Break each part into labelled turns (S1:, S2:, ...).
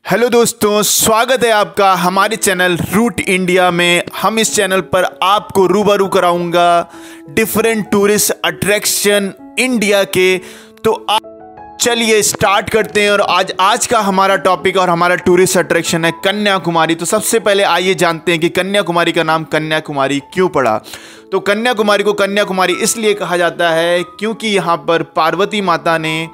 S1: Hello दोस्तों, स्वागत है आपका हमारे चैनल रूट इंडिया में। हम इस चैनल पर आपको रूबरू कराऊंगा डिफरेंट टूरिस्ट अट्रैक्शन इंडिया के। तो चलिए स्टार्ट करते हैं। और आज का हमारा टॉपिक और हमारा टूरिस्ट अट्रैक्शन है कन्याकुमारी। तो सबसे पहले आइए जानते हैं कि कन्याकुमारी का नाम कन्याकुमारी क्यों पड़ा। तो कन्याकुमारी को कन्याकुमारी इसलिए कहा जाता है क्योंकि यहाँ पर पार्वती माता ने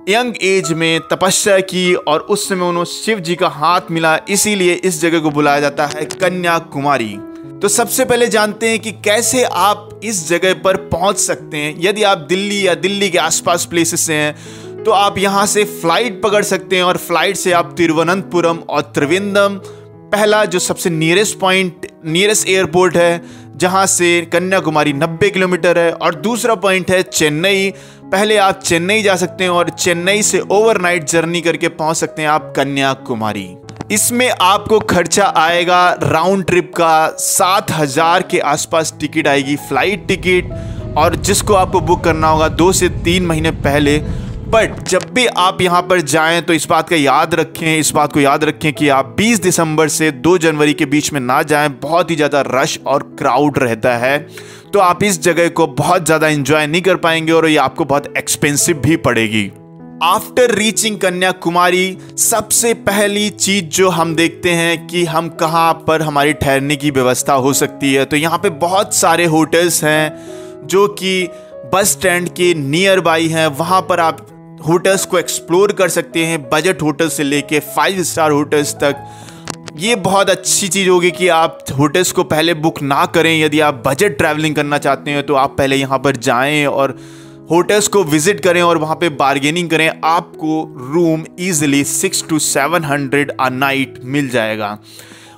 S1: यंग एज में तपस्या की और उस समय उन्होंने शिव जी का हाथ मिला, इसीलिए इस जगह को बुलाया जाता है कन्याकुमारी। तो सबसे पहले जानते हैं कि कैसे आप इस जगह पर पहुंच सकते हैं। यदि आप दिल्ली या दिल्ली के आसपास प्लेसेस से हैं तो आप यहां से फ्लाइट पकड़ सकते हैं और फ्लाइट से आप तिरुवनंतपुरम और त्रिवेंद्रम, पहला जो सबसे नियरेस्ट एयरपोर्ट है जहां से कन्याकुमारी 90 किलोमीटर है, और दूसरा पॉइंट है चेन्नई। पहले आप चेन्नई जा सकते हैं और चेन्नई से ओवरनाइट जर्नी करके पहुंच सकते हैं आप कन्याकुमारी। इसमें आपको खर्चा आएगा राउंड ट्रिप का 7,000 के आसपास टिकट आएगी, फ्लाइट टिकट, और जिसको आपको बुक करना होगा 2 से 3 महीने पहले। बट जब भी आप यहाँ पर जाएं तो इस बात को याद रखें कि आप 20 दिसंबर से 2 जनवरी के बीच में ना जाएं। बहुत ही ज़्यादा रश और क्राउड रहता है, तो आप इस जगह को बहुत ज़्यादा एंजॉय नहीं कर पाएंगे और ये आपको बहुत एक्सपेंसिव भी पड़ेगी। आफ्टर रीचिंग कन्याकुमारी, सबसे पहली चीज़ जो हम देखते हैं कि हम कहाँ पर हमारी ठहरने की व्यवस्था हो सकती है। तो यहाँ पे बहुत सारे होटल्स हैं जो कि बस स्टैंड के नियर बाई हैं। वहाँ पर आप होटल्स को एक्सप्लोर कर सकते हैं, बजट होटल से लेके 5 स्टार होटल्स तक। ये बहुत अच्छी चीज़ होगी कि आप होटल्स को पहले बुक ना करें। यदि आप बजट ट्रैवलिंग करना चाहते हैं तो आप पहले यहाँ पर जाएं और होटल्स को विजिट करें और वहाँ पे बार्गेनिंग करें। आपको room easily 600 to 700 a night मिल जाएगा।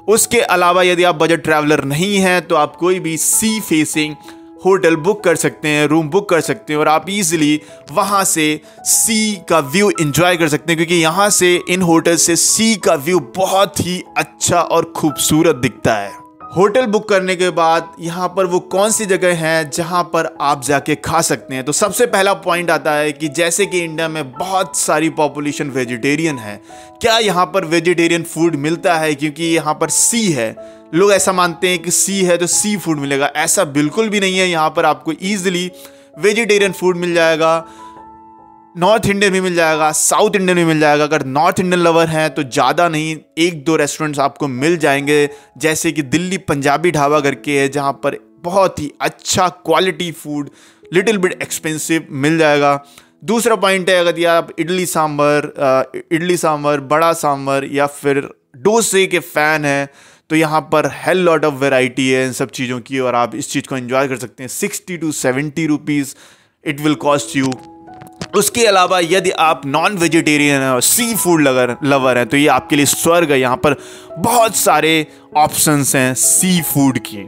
S1: उसके अलावा यदि आप बजट ट्रैवलर नहीं हैं तो आप कोई भी सी फेसिंग होटल बुक कर सकते हैं, रूम बुक कर सकते हैं, और आप इजीली वहाँ से सी का व्यू एंजॉय कर सकते हैं, क्योंकि यहाँ से इन होटल से सी का व्यू बहुत ही अच्छा और खूबसूरत दिखता है। होटल बुक करने के बाद यहाँ पर वो कौन सी जगह है जहाँ पर आप जाके खा सकते हैं। तो सबसे पहला पॉइंट आता है कि जैसे कि इंडिया में बहुत सारी पॉपुलेशन वेजिटेरियन है, क्या यहाँ पर वेजिटेरियन फूड मिलता है? क्योंकि यहाँ पर सी है, लोग ऐसा मानते हैं कि सी है तो सी फूड मिलेगा। ऐसा बिल्कुल भी नहीं है। यहाँ पर आपको ईजिली वेजिटेरियन फूड मिल जाएगा, नॉर्थ इंडियन भी मिल जाएगा, साउथ इंडियन भी मिल जाएगा। अगर नॉर्थ इंडियन लवर हैं तो ज़्यादा नहीं, 1-2 रेस्टोरेंट्स आपको मिल जाएंगे, जैसे कि दिल्ली पंजाबी ढाबा करके है जहाँ पर बहुत ही अच्छा quality food little bit expensive मिल जाएगा। दूसरा पॉइंट है, अगर आप इडली सांभर, बड़ा सांभर या फिर डोसे के फ़ैन हैं तो यहाँ पर हेल लॉट ऑफ वैरायटी है इन सब चीज़ों की, और आप इस चीज़ को एंजॉय कर सकते हैं। 60 to 70 rupees it will cost you. उसके अलावा यदि आप नॉन वेजिटेरियन हैं और सी फूड लवर हैं तो ये आपके लिए स्वर्ग है। यहाँ पर बहुत सारे ऑप्शंस हैं सी फूड के।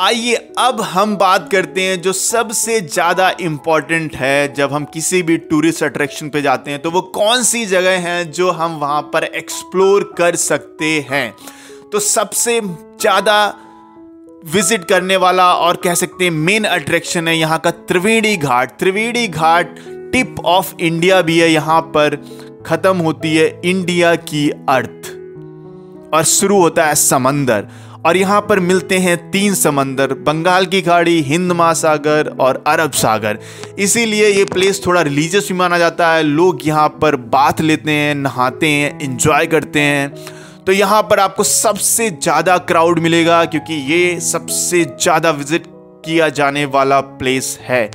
S1: आइए अब हम बात करते हैं जो सबसे ज़्यादा इम्पॉर्टेंट है जब हम किसी भी टूरिस्ट अट्रैक्शन पे जाते हैं, तो वो कौन सी जगह हैं जो हम वहाँ पर एक्सप्लोर कर सकते हैं। तो सबसे ज़्यादा विजिट करने वाला और कह सकते हैं मेन अट्रैक्शन है यहाँ का त्रिवेणी घाट। त्रिवेणी घाट टिप ऑफ इंडिया भी है। यहाँ पर खत्म होती है इंडिया की अर्थ और शुरू होता है समंदर, और यहाँ पर मिलते हैं 3 समंदर, बंगाल की खाड़ी, हिंद महासागर और अरब सागर। इसीलिए ये प्लेस थोड़ा रिलीजियस भी माना जाता है। लोग यहाँ पर बाथ लेते हैं, नहाते हैं, एंजॉय करते हैं। तो यहाँ पर आपको सबसे ज़्यादा क्राउड मिलेगा क्योंकि ये सबसे ज़्यादा विजिट किया जाने वाला प्लेस है।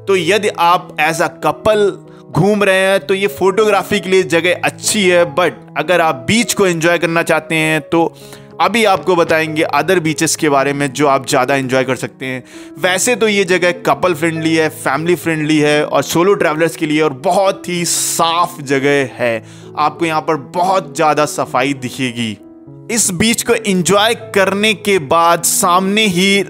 S1: तो यदि आप एज अ कपल घूम रहे हैं तो ये फोटोग्राफी के लिए जगह अच्छी है, बट अगर आप बीच को एंजॉय करना चाहते हैं तो अभी आपको बताएंगे अदर बीचेस के बारे में जो आप ज़्यादा एंजॉय कर सकते हैं। वैसे तो ये जगह कपल फ्रेंडली है, फैमिली फ्रेंडली है और सोलो ट्रैवलर्स के लिए, और बहुत ही साफ जगह है। आपको यहाँ पर बहुत ज़्यादा सफाई दिखेगी। इस बीच को एंजॉय करने के बाद सामने ही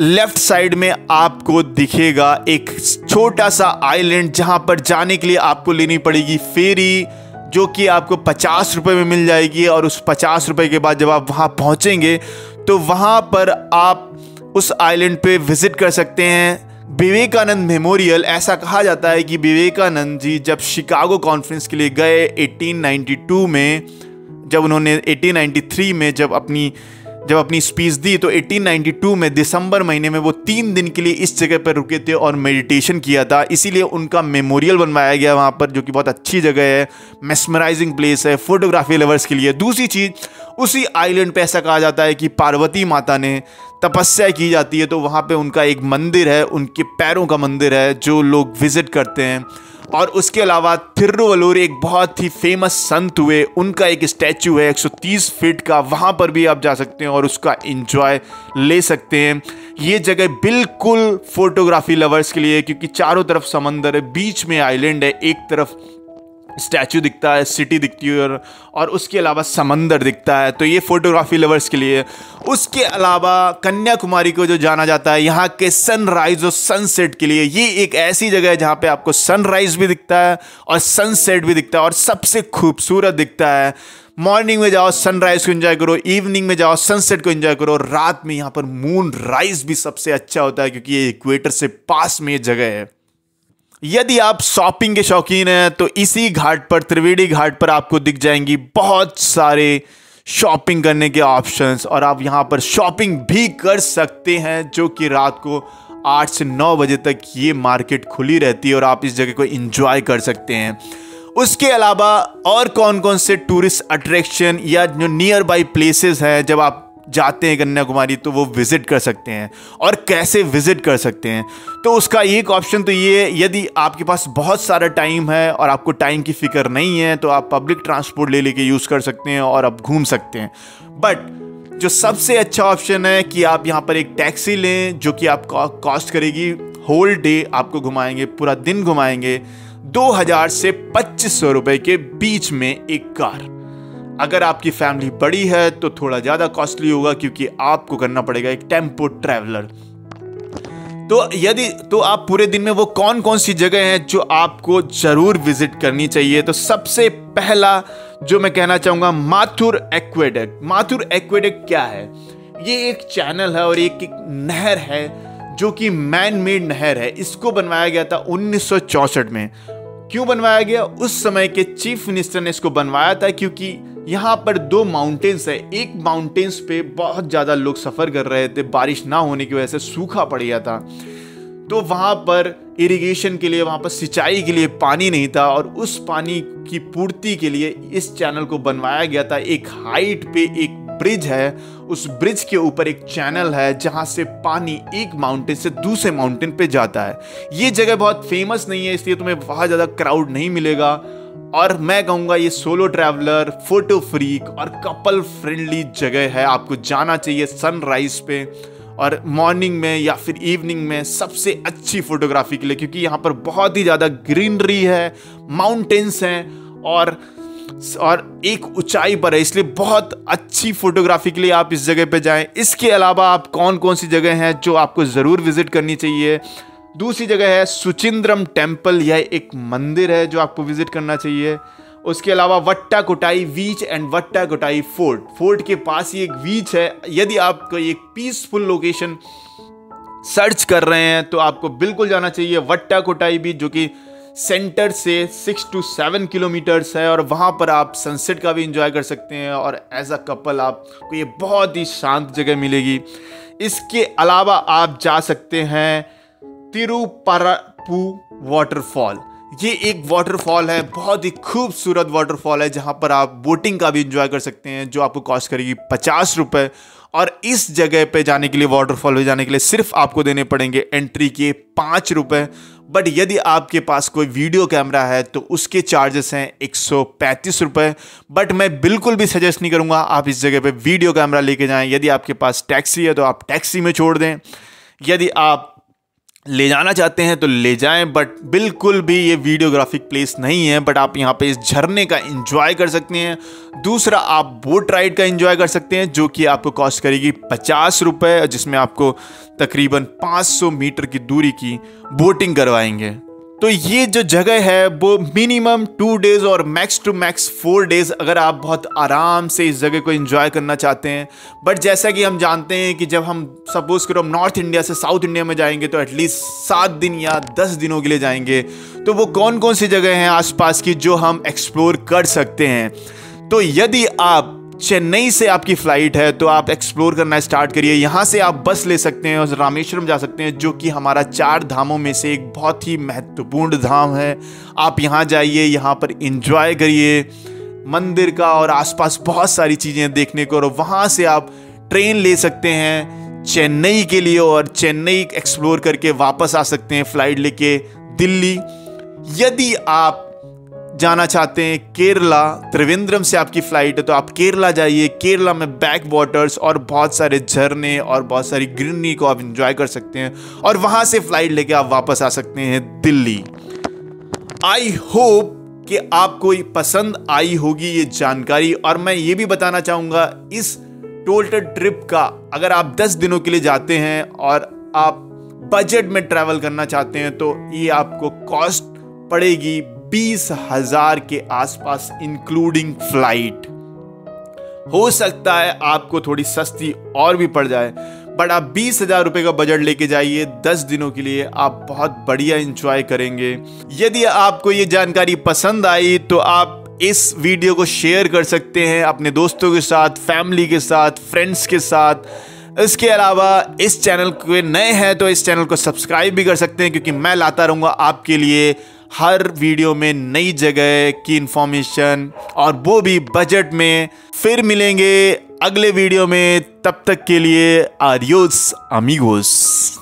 S1: लेफ्ट साइड में आपको दिखेगा एक छोटा सा आइलैंड, जहाँ पर जाने के लिए आपको लेनी पड़ेगी फेरी, जो कि आपको 50 रुपये में मिल जाएगी। और उस 50 रुपये के बाद जब आप वहाँ पहुँचेंगे तो वहाँ पर आप उस आइलैंड पे विज़िट कर सकते हैं विवेकानंद मेमोरियल। ऐसा कहा जाता है कि विवेकानंद जी जब शिकागो कॉन्फ्रेंस के लिए गए 1892 में, जब उन्होंने 1893 में जब अपनी स्पीच दी तो 1892 में दिसंबर महीने में वो 3 दिन के लिए इस जगह पर रुके थे और मेडिटेशन किया था। इसीलिए उनका मेमोरियल बनवाया गया वहाँ पर, जो कि बहुत अच्छी जगह है, मेस्मराइजिंग प्लेस है फोटोग्राफी लवर्स के लिए। दूसरी चीज़, उसी आइलैंड पे ऐसा कहा जाता है कि पार्वती माता ने तपस्या की जाती है, तो वहाँ पे उनका एक मंदिर है, उनके पैरों का मंदिर है जो लोग विजिट करते हैं। और उसके अलावा थिरुवल्लुवर एक बहुत ही फेमस संत हुए, उनका एक स्टैचू है 130 फीट का, वहाँ पर भी आप जा सकते हैं और उसका एंजॉय ले सकते हैं। ये जगह बिल्कुल फोटोग्राफी लवर्स के लिए है, क्योंकि चारों तरफ समंदर है, बीच में आइलैंड है, एक तरफ स्टैचू दिखता है, सिटी दिखती है और उसके अलावा समंदर दिखता है, तो ये फोटोग्राफी लवर्स के लिए। उसके अलावा कन्याकुमारी को जो जाना जाता है यहाँ के सनराइज और सनसेट के लिए, ये एक ऐसी जगह है जहाँ पे आपको सनराइज भी दिखता है और सनसेट भी दिखता है और सबसे खूबसूरत दिखता है। मॉर्निंग में जाओ सनराइज को एंजॉय करो, इवनिंग में जाओ सनसेट को एंजॉय करो, रात में यहाँ पर मून राइज भी सबसे अच्छा होता है, क्योंकि ये इक्वेटर से पास में ये जगह है। यदि आप शॉपिंग के शौकीन हैं तो इसी घाट पर, त्रिवेणी घाट पर आपको दिख जाएंगी बहुत सारे शॉपिंग करने के ऑप्शंस, और आप यहां पर शॉपिंग भी कर सकते हैं, जो कि रात को 8 से 9 बजे तक ये मार्केट खुली रहती है और आप इस जगह को एंजॉय कर सकते हैं। उसके अलावा और कौन कौन से टूरिस्ट अट्रैक्शन या जो नियर बाई प्लेसेस हैं, जब आप जाते हैं कन्याकुमारी तो वो विजिट कर सकते हैं, और कैसे विजिट कर सकते हैं, तो उसका एक ऑप्शन तो ये है, यदि आपके पास बहुत सारा टाइम है और आपको टाइम की फिक्र नहीं है तो आप पब्लिक ट्रांसपोर्ट ले लेके यूज़ कर सकते हैं और आप घूम सकते हैं। बट जो सबसे अच्छा ऑप्शन है कि आप यहाँ पर एक टैक्सी लें, जो कि आपको कॉस्ट करेगी, होल डे आपको घुमाएंगे, पूरा दिन घुमाएंगे, 2000 से 2500 रुपए के बीच में एक कार। अगर आपकी फैमिली बड़ी है तो थोड़ा ज़्यादा कॉस्टली होगा, क्योंकि आपको करना पड़ेगा एक टेम्पो ट्रैवलर। तो आप पूरे दिन में वो कौन कौन सी जगह हैं जो आपको ज़रूर विजिट करनी चाहिए, तो सबसे पहला जो मैं कहना चाहूँगा, माथुर एक्वेडक्ट। माथुर एक्वेडक्ट क्या है? ये एक चैनल है और एक नहर है जो कि मैन मेड नहर है। इसको बनवाया गया था 1964 में। क्यों बनवाया गया? उस समय के चीफ मिनिस्टर ने इसको बनवाया था, क्योंकि यहाँ पर 2 माउंटेन्स है। एक माउंटेन्स पे बहुत ज़्यादा लोग सफ़र कर रहे थे, बारिश ना होने की वजह से सूखा पड़ गया था, तो वहाँ पर इरिगेशन के लिए, वहाँ पर सिंचाई के लिए पानी नहीं था, और उस पानी की पूर्ति के लिए इस चैनल को बनवाया गया था। एक हाइट पे एक ब्रिज है, उस ब्रिज के ऊपर एक चैनल है जहाँ से पानी एक माउंटेन से दूसरे माउंटेन पे जाता है। ये जगह बहुत फेमस नहीं है, इसलिए तुम्हें बहुत ज़्यादा क्राउड नहीं मिलेगा, और मैं कहूँगा ये सोलो ट्रैवलर, फोटो फ्रीक और कपल फ्रेंडली जगह है। आपको जाना चाहिए सनराइज पे और मॉर्निंग में या फिर इवनिंग में, सबसे अच्छी फोटोग्राफी के लिए, क्योंकि यहाँ पर बहुत ही ज़्यादा ग्रीनरी है, माउंटेन्स हैं और एक ऊंचाई पर है, इसलिए बहुत अच्छी फोटोग्राफी के लिए आप इस जगह पे जाएं। इसके अलावा आप कौन कौन सी जगह हैं जो आपको ज़रूर विजिट करनी चाहिए? दूसरी जगह है सुचिंद्रम टेम्पल, यह एक मंदिर है जो आपको विजिट करना चाहिए। उसके अलावा वट्टाकोटाई बीच एंड वट्टाकोटाई फोर्ट, फोर्ट के पास ही एक बीच है। यदि आप कोई एक पीसफुल लोकेशन सर्च कर रहे हैं तो आपको बिल्कुल जाना चाहिए वट्टाकोटाई बीच, जो कि सेंटर से 6 to 7 किलोमीटर्स है, और वहाँ पर आप सनसेट का भी एंजॉय कर सकते हैं, और एज अ कपल आपको ये बहुत ही शांत जगह मिलेगी। इसके अलावा आप जा सकते हैं तिरुपरापू वाटरफॉल। ये एक वाटरफॉल है, बहुत ही खूबसूरत वाटरफॉल है, जहाँ पर आप बोटिंग का भी एंजॉय कर सकते हैं, जो आपको कॉस्ट करेगी 50 रुपये। और इस जगह पे जाने के लिए, वाटरफॉल पे जाने के लिए सिर्फ आपको देने पड़ेंगे एंट्री के 5 रुपये। बट यदि आपके पास कोई वीडियो कैमरा है तो उसके चार्जेस हैं 135 रुपये। बट मैं बिल्कुल भी सजेस्ट नहीं करूँगा आप इस जगह पे वीडियो कैमरा लेके जाएं। यदि आपके पास टैक्सी है तो आप टैक्सी में छोड़ दें, यदि आप ले जाना चाहते हैं तो ले जाएं, बट बिल्कुल भी ये वीडियोग्राफिक प्लेस नहीं है। बट आप यहाँ पे इस झरने का एंजॉय कर सकते हैं। दूसरा, आप बोट राइड का एंजॉय कर सकते हैं, जो कि आपको कॉस्ट करेगी 50 रुपये, जिसमें आपको तकरीबन 500 मीटर की दूरी की बोटिंग करवाएंगे। तो ये जो जगह है वो मिनिमम 2 डेज़ और मैक्स टू मैक्स 4 डेज़, अगर आप बहुत आराम से इस जगह को एंजॉय करना चाहते हैं। बट जैसा कि हम जानते हैं कि जब हम सपोज करो नॉर्थ इंडिया से साउथ इंडिया में जाएंगे तो एटलीस्ट 7 दिन या 10 दिनों के लिए जाएंगे। तो वो कौन कौन सी जगह हैं आसपास की जो हम एक्सप्लोर कर सकते हैं? तो यदि आप चेन्नई से आपकी फ्लाइट है तो आप एक्सप्लोर करना स्टार्ट करिए। यहाँ से आप बस ले सकते हैं और रामेश्वरम जा सकते हैं, जो कि हमारा 4 धामों में से एक बहुत ही महत्वपूर्ण धाम है। आप यहाँ जाइए, यहाँ पर एंजॉय करिए मंदिर का और आसपास बहुत सारी चीज़ें देखने को, और वहाँ से आप ट्रेन ले सकते हैं चेन्नई के लिए और चेन्नई एक्सप्लोर करके वापस आ सकते हैं फ्लाइट लेके दिल्ली। यदि आप जाना चाहते हैं केरला, त्रिवेंद्रम से आपकी फ्लाइट है तो आप केरला जाइए। केरला में बैक वाटर्स और बहुत सारे झरने और बहुत सारी ग्रीनरी को आप एंजॉय कर सकते हैं और वहां से फ्लाइट लेके आप वापस आ सकते हैं दिल्ली। आई होप कि आपको पसंद आई होगी ये जानकारी, और मैं ये भी बताना चाहूंगा इस टोटल ट्रिप का अगर आप 10 दिनों के लिए जाते हैं और आप बजट में ट्रैवल करना चाहते हैं तो ये आपको कॉस्ट पड़ेगी 20,000 के आसपास इंक्लूडिंग फ्लाइट। हो सकता है आपको थोड़ी सस्ती और भी पड़ जाए, बट आप 20,000 रुपए का बजट लेके जाइए 10 दिनों के लिए, आप बहुत बढ़िया एंजॉय करेंगे। यदि आपको ये जानकारी पसंद आई तो आप इस वीडियो को शेयर कर सकते हैं अपने दोस्तों के साथ, फैमिली के साथ, फ्रेंड्स के साथ। इसके अलावा इस चैनल के नए हैं तो इस चैनल को सब्सक्राइब भी कर सकते हैं, क्योंकि मैं लाता रहूँगा आपके लिए हर वीडियो में नई जगह की इंफॉर्मेशन, और वो भी बजट में। फिर मिलेंगे अगले वीडियो में, तब तक के लिए आडियोस अमीगोस।